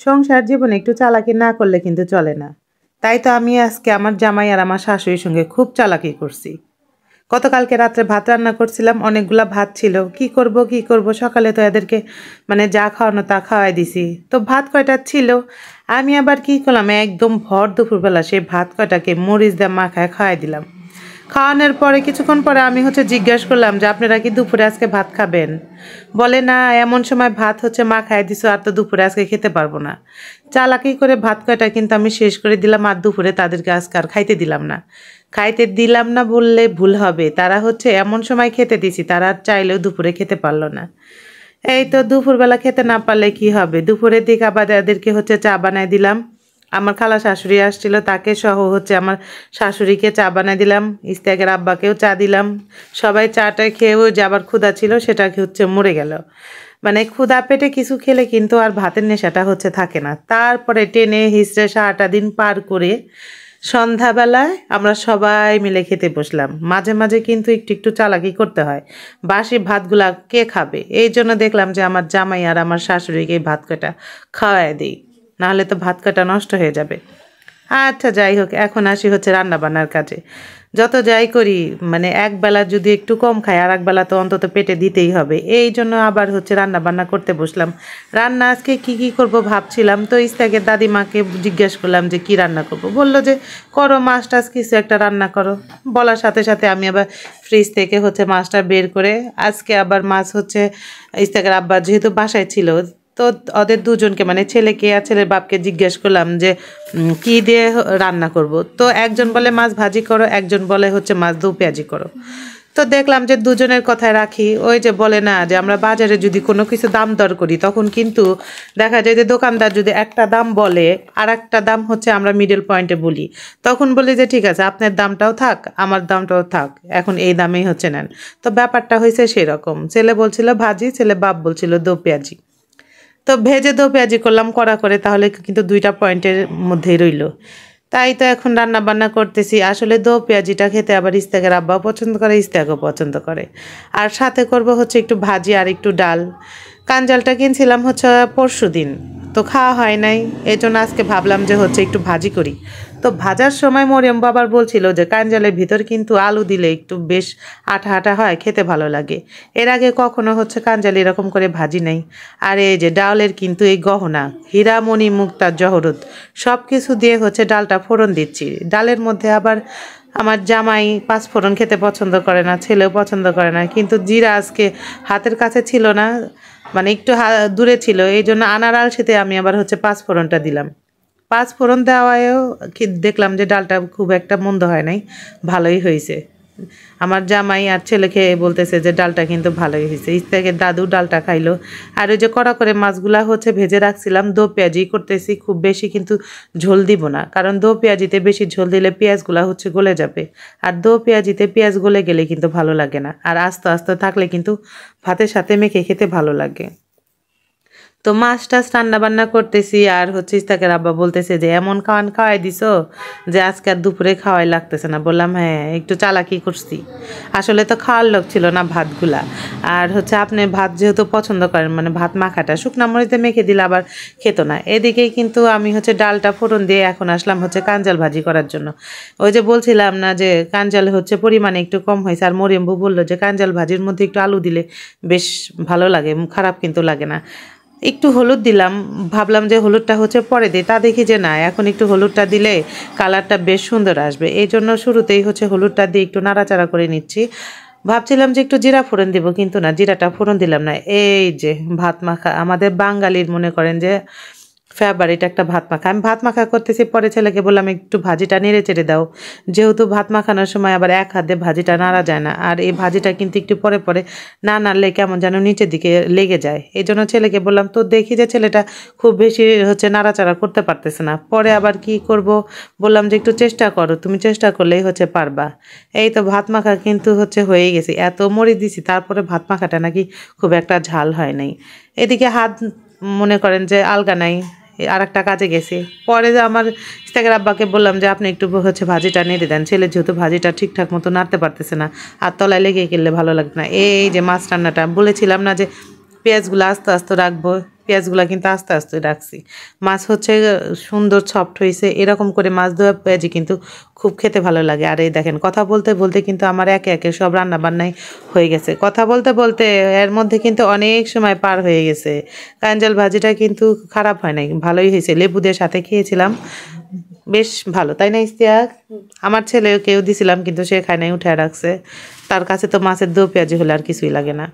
সংসার জীবনে একটু চালাকি না করলে কিন্তু চলে না। তাই তো আমি আজকে আমার জামাই আর আমার শাশুড়ির সঙ্গে খুব চালাকি করছি। গতকালকে রাত্রে ভাত রান্না করছিলাম, অনেকগুলা ভাত ছিল। কি করব সকালে তো এদেরকে মানে যা খাওয়ানো তা খাওয়াই দিছি। তো ভাত কয়টা ছিল, আমি আবার কি করলাম, একদম ভর দুপুরবেলা সেই ভাত কয়টাকে মরিচ দিয়ে মাখায় খাওয়াই দিলাম। খাওয়ানোর পরে কিছুক্ষণ পরে আমি জিজ্ঞাসা করলাম যে আপনারা কি দুপুরে আজকে ভাত খাবেন? বলে না, এমন সময় ভাত মা খাই দিছো, আর তো দুপুরে আজকে খেতে পারবো না। চালাকি করে ভাত কয়টা কিন্তু আমি শেষ করে দিলাম, আর দুপুরে তাদেরকে আজকে আর খাইতে দিলাম না বললে ভুল হবে। তারা এমন সময় খেতে দিছি, তারা আর চাইলেও দুপুরে খেতে পারলো না। এই তো দুপুরবেলা খেতে না পারলে কি হবে, দুপুরের দিকে আবার এদেরকে চা বানাই দিলাম। আমার খালা শাশুড়ি আসছিল, তাকে সহ আমার শাশুড়িকে চা বানাই দিলাম, ইস্তেকের আব্বাকেও চা দিলাম। সবাই চাটা খেয়েও যে আবার ক্ষুধা ছিল সেটা মরে গেল। মানে ক্ষুধা পেটে কিছু খেলে কিন্তু আর ভাতের নেশাটা থাকে না। তারপরে টেনে হিসড়ে সারাটা দিন পার করে সন্ধ্যাবেলায় আমরা সবাই মিলে খেতে বসলাম। মাঝে মাঝে কিন্তু একটু একটু চালাকি করতে হয়, বাসি ভাতগুলা কে খাবে। এই জন্য দেখলাম যে আমার জামাই আর আমার শাশুড়িকে ভাত কটা খাওয়াই দিই, নাহলে তো ভাত কাটা নষ্ট হয়ে যাবে। আচ্ছা যাই হোক, এখন আসি রান্না বান্নার কাজে। যত যাই করি মানে একবেলা যদি একটু কম খাই, আর একবেলা তো অন্তত পেটে দিতেই হবে। এই জন্য আবার রান্না বান্না করতে বসলাম। রান্না আজকে কি করব ভাবছিলাম, তো ইস্তাকের দাদিমাকে জিজ্ঞেস করলাম যে কি রান্না করব। বলল যে করো মাছ টাছ কিছু একটা রান্না করো। বলার সাথে সাথে আমি আবার ফ্রিজ থেকে মাছটা বের করে, আজকে আবার মাছ ইস্তাকের আব্বা যেহেতু বাসায় ছিল, তো ওদের দুজনকে মানে ছেলেকে আর ছেলের বাপকে জিজ্ঞেস করলাম যে কি দিয়ে রান্না করব। তো একজন বলে মাছ ভাজি করো, একজন বলে মাছ দু পেঁয়াজি করো। তো দেখলাম যে দুজনের কথায় রাখি। ওই যে বলে না যে আমরা বাজারে যদি কোনো কিছু দাম দর করি, তখন কিন্তু দেখা যায় যে দোকানদার যদি একটা দাম বলে আর একটা দাম আমরা মিডল পয়েন্টে বলি, তখন বলি যে ঠিক আছে আপনার দামটাও থাক আমার দামটাও থাক, এখন এই দামেই নেন। তো ব্যাপারটা হয়েছে সেরকম। ছেলে বলছিল ভাজি, ছেলে বাপ বলছিল দো পেঁয়াজি। তো ভেজে দো পেঁয়াজি করলাম কড়া করে, তাহলে কিন্তু দুইটা পয়েন্টের মধ্যেই রইল। তাই তো এখন রান্না বান্না করতেছি। আসলে দো পেঁয়াজিটা খেতে আবার ইস্তেকের আব্বাও পছন্দ করে, ইস্তেকও পছন্দ করে। আর সাথে করব একটু ভাজি আর একটু ডাল। কাঞ্জালটা কিনছিলাম পরশুদিন, তো খাওয়া হয় নাই। এই জন্য আজকে ভাবলাম যে একটু ভাজি করি। তো ভাজার সময় মরিয়ম বাবার বলছিল যে কাঞ্জালের ভিতর কিন্তু আলু দিলে একটু বেশ আঠা আঠা হয়, খেতে ভালো লাগে। এর আগে কখনো কাঞ্জাল এরকম করে ভাজি নাই। আর এই যে ডালের কিন্তু এই গহনা, হীরামণি মুক্তার জহরত, সব কিছু দিয়ে ডালটা ফোড়ন দিচ্ছি। ডালের মধ্যে আবার আমার জামাই পাঁচফোড়ন খেতে পছন্দ করে না, ছেলেও পছন্দ করে না, কিন্তু জিরা আজকে হাতের কাছে ছিল না, মানে একটু দূরে ছিল। এই জন্য আনার আলসিতে আমি আবার পাঁচফোড়নটা দিলাম। পাঁচফোড়ন দেওয়ায়ও দেখলাম যে ডালটা খুব একটা মন্দ হয় নাই, ভালোই হয়েছে। আমার জামাই আর ছেলে খেয়ে বলতেছে যে ডালটা কিন্তু ভালোই হয়েছে। ইস্তাকের দাদু ডালটা খাইলো। আর ওই যে কড়া করে মাছগুলা ভেজে রাখছিলাম, দো পেঁয়াজি করতেছি। খুব বেশি কিন্তু ঝোল দিব না, কারণ দো পেঁয়াজিতে বেশি ঝোল দিলে পেঁয়াজগুলা গলে যাবে। আর দো পেঁয়াজিতে পেঁয়াজ গলে গেলে কিন্তু ভালো লাগে না, আর আস্তে আস্তে থাকলে কিন্তু ভাতের সাথে মেখে খেতে ভালো লাগে। তো মাছ টাছ রান্না বান্না করতেছি, আর ইস্তাকের আব্বা বলতেছে যে এমন খাওয়াই দিছো যে আজকে আর দুপুরে খাওয়াই লাগতেছে না। বললাম হ্যাঁ, একটু চালাকি করছি। আসলে তো খাওয়ার লোক ছিল না ভাতগুলা। আর আপনি ভাত যেহেতু পছন্দ করেন, মানে ভাত মাখাটা শুকনা মরিচে মেখে দিলে আবার খেত না। এদিকেই কিন্তু আমি ডালটা ফোড়ন দিয়ে এখন আসলাম কাঞ্জাল ভাজি করার জন্য। ওই যে বলছিলাম না যে কাঞ্জাল পরিমাণে একটু কম হয়েছে, আর মরিয়ম্বু বললো যে কাঞ্জাল ভাজির মধ্যে একটু আলু দিলে বেশ ভালো লাগে, খারাপ কিন্তু লাগে না। একটু হলুদ দিলাম, ভাবলাম যে হলুদটা পরে দিই, তা দেখি যে না, এখন একটু হলুদটা দিলে কালারটা বেশ সুন্দর আসবে। এই জন্য শুরুতেই হলুদটা দিয়ে একটু নাড়াচাড়া করে নিচ্ছি। ভাবছিলাম যে একটু জিরা ফোড়ন দিব, কিন্তু না, জিরাটা ফোড়ন দিলাম না। এই যে ভাত মাখা, আমাদের বাঙালির মনে করেন যে ফেভারিট একটা ভাত মাখা। আমি ভাত মাখা করতেছি, পরে ছেলেকে বললাম একটু ভাজিটা নেড়ে চেড়ে দাও, যেহেতু ভাত মাখানোর সময় আবার এক হাতে ভাজিটা নাড়া যায় না, আর এই ভাজিটা কিন্তু একটু পরে পরে না নাড়লে কেমন যেন নিচের দিকে লেগে যায়। এই জন্য ছেলেকে বললাম, তো দেখি যে ছেলেটা খুব বেশি নাড়াচাড়া করতে পারতেছে না। পরে আবার কি করব, বললাম যে একটু চেষ্টা করো, তুমি চেষ্টা করলেই পারবা। এই তো ভাত মাখা কিন্তু হয়েই গেছে। এত মরিচ দিছি, তারপরে ভাত মাখাটা নাকি খুব একটা ঝাল হয় নাই। এদিকে হাত মনে করেন যে আলগা নাই, আর একটা কাজে গেছি। পরে যে আমার ইস্তাকের আব্বাকে বললাম যে আপনি একটু ভাজিটা নেড়ে দেন, ছেলে যেহেতু ভাজিটা ঠিকঠাক মতো নাড়তে পারতেছে না, আর তলায় লেগে গেলে ভালো লাগবে না। এই যে মাছ রান্নাটা বলেছিলাম না যে পেঁয়াজগুলো আস্তে আস্তে রাখবো, পেঁয়াজগুলো কিন্তু আস্তে আস্তে রাখছি। মাছ হচ্ছে সুন্দর সফট হয়েছে, এরকম করে মাছ ধোয়া পেঁয়াজি কিন্তু খুব খেতে ভালো লাগে। আর এই দেখেন কথা বলতে বলতে কিন্তু আমার একে একে সব রান্না বান্নাই হয়ে গেছে। কথা বলতে বলতে এর মধ্যে কিন্তু অনেক সময় পার হয়ে গেছে। কাঞ্জাল ভাজিটা কিন্তু খারাপ হয় নাই, ভালোই হয়েছে। লেবু দিয়ে সাথে খেয়েছিলাম, বেশ ভালো, তাই না ইশতিয়াক? আমার ছেলেকেও দিছিলাম কিন্তু সে খায় নাই, উঠে রাখছে। তার কাছে তো মাছের দো পেঁয়াজি হলে আর কিছুই লাগে না।